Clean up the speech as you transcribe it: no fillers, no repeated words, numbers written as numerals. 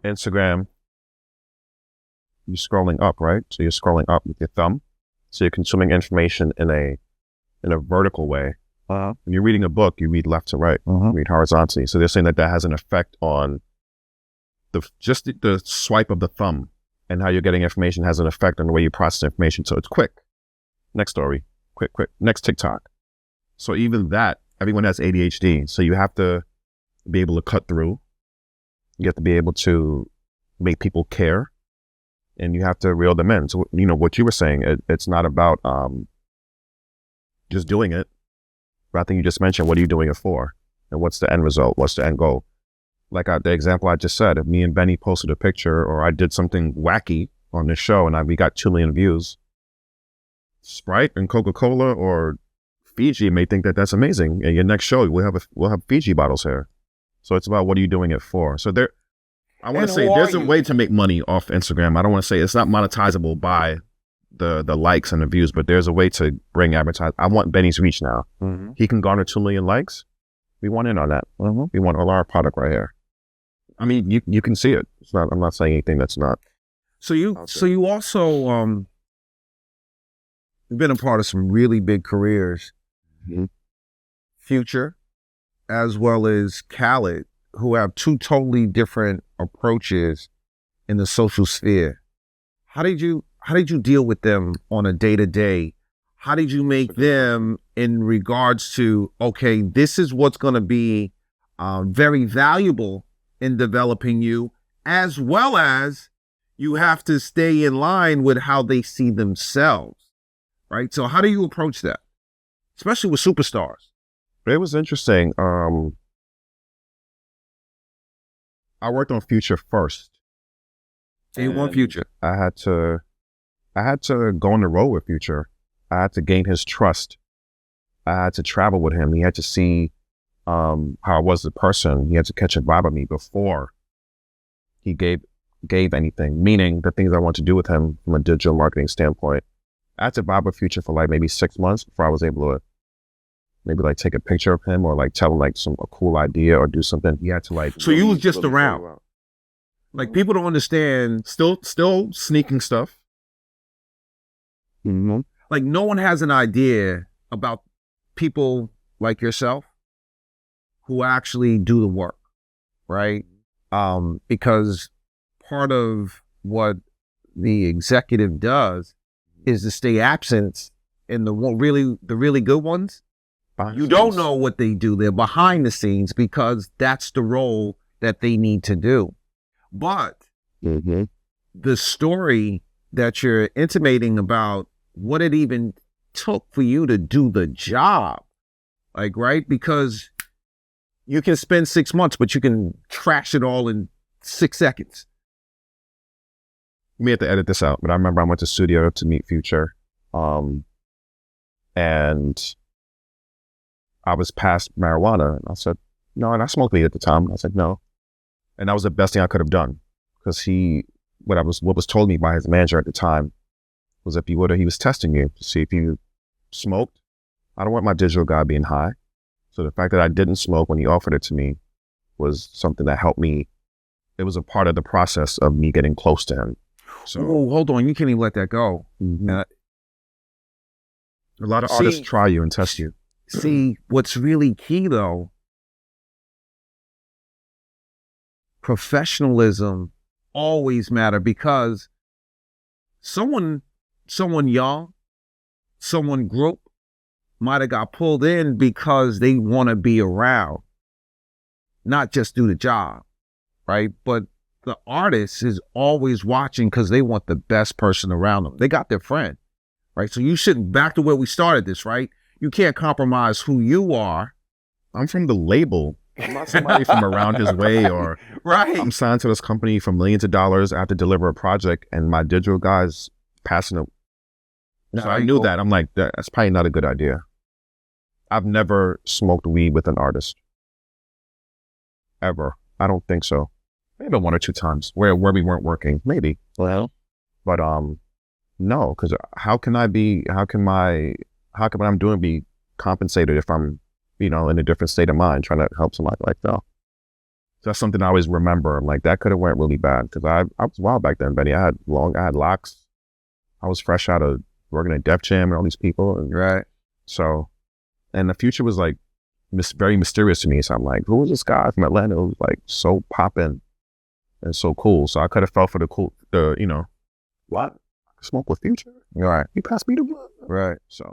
Instagram, you're scrolling up, right? So you're scrolling up with your thumb. So you're consuming information in a vertical way. When you're reading a book, you read left to right, you read horizontally. So they're saying that has an effect on the swipe of the thumb, and how you're getting information has an effect on the way you process information. So it's quick. Next story, quick. Next TikTok. So even that, everyone has ADHD. So you have to be able to cut through. You have to be able to make people care, and you have to reel them in. So, what you were saying, it's not about just doing it. But I think you just mentioned, what are you doing it for? And what's the end result? What's the end goal? Like the example I just said, if me and Benny posted a picture, or I did something wacky on this show and we got 2 million views, Sprite and Coca-Cola or Fiji may think that that's amazing. And your next show, we'll have Fiji bottles here. So it's about, what are you doing it for? So I want to say there's a way to make money off Instagram. I don't want to say it's not monetizable by the likes and the views, but there's a way to bring advertising. I want Benny's reach now. He can garner 2 million likes. We want in on that. We want all our product right here. I mean, you can see it. It's not. I'm not saying anything that's not. So you also you've been a part of some really big careers. Future, as well as Khaled, who have 2 totally different approaches in the social sphere. How did you deal with them on a day-to-day? How did you make them in regards to, okay, this is what's going to be very valuable in developing you, as well as you have to stay in line with how they see themselves, right? So how do you approach that, especially with superstars? It was interesting. I worked on Future first. You want Future? I had to go on the road with Future. I had to gain his trust. I had to travel with him. He had to see how I was as a person. He had to catch a vibe of me before he gave anything, meaning the things I want to do with him from a digital marketing standpoint. I had to vibe with Future for like maybe 6 months before I was able to maybe like take a picture of him, or like tell him like a cool idea, or do something. He had to like. So you was just around. Like, people don't understand. Still sneaking stuff. Like, no one has an idea about people like yourself who actually do the work, right? Because part of what the executive does is to stay absent in the really good ones. You don't know what they do. They're behind the scenes because that's the role that they need to do. But the story that you're intimating about what it even took for you to do the job, like, right? Because you can spend 6 months, but you can trash it all in 6 seconds. You may have to edit this out, but I remember I went to studio to meet Future, and I was past marijuana, and I said, no, and I smoked weed at the time. I said, no. And that was the best thing I could have done, because what was told me by his manager at the time was, if he was testing you to see if you smoked. I don't want my digital guy being high. So the fact that I didn't smoke when he offered it to me was something that helped me. It was a part of the process of me getting close to him. So hold on, you can't even let that go. A lot of artists try you and test you. See, what's really key though, professionalism always matter, because someone young, someone group might have got pulled in because they want to be around, not just do the job, right? But the artist is always watching because they want the best person around them. They got their friend, right? So you shouldn't, back to where we started this, right? You can't compromise who you are. I'm from the label. I'm not somebody from around his way, or right. I'm signed to this company for millions of dollars. I have to deliver a project, and my digital guy's passing it. So I knew that. I'm like, that's probably not a good idea. I've never smoked weed with an artist. Ever. I don't think so. Maybe 1 or 2 times where we weren't working. Maybe. Well. But no, because how can what I'm doing be compensated if I'm, in a different state of mind trying to help somebody like that? So that's something I always remember. I'm like, that could have went really bad because I was wild back then, Benny. I had locks. I was fresh out of working at Def Jam and all these people. And, Right. So, and the future was like very mysterious to me. So I'm like, who was this guy from Atlanta who was like so popping and so cool? So I could have fell for the what? Smoke with Future? Right. He passed me the blunt. Right. So